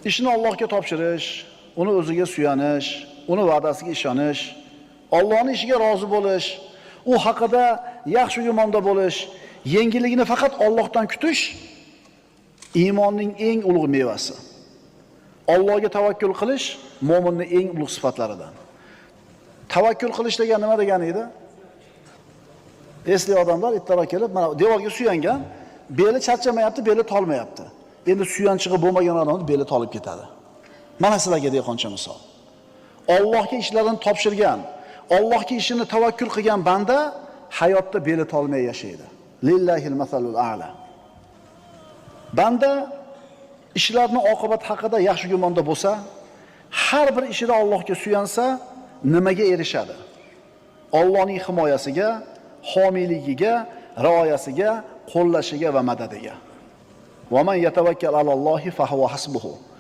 ishni Allohga topshirish, uni o'ziga suyanish, uni va'dasiga ishonish, Allohning ishiga rozi bo'lish, u haqida yaxshi gumonda bo'lish, yengilligini faqat Allohdan kutish iymonning eng ulug' mevasi. Allohga tavakkul qilish mo'minning eng ulug' sifatlaridan. Tavakkul qilish degan nima degani edi? Esli odamlar ittara kelib, mana devorga suyangan, beli charchamayapti, beli tolmayapti. Endi suyanchig'i bo'lmagan odamning beli tolib ketadi. Mana sizlarga dehqoncha misol. Allohga ishlarini topshirgan, Allohga ishini tavakkul qilgan banda hayotda beli tolmay yashaydi. Lillahil masalul a'la. Banda ishlarning oqibati haqida yaxshi gumonda bo'lsa, har bir ishida Allohga suyansa, nimaga erishadi? Allohning himoyasiga, homiyligiga, rioyasiga, qo'llashiga va madadiga. Va man yatawakkal alallohi fa huwa hasbuhu.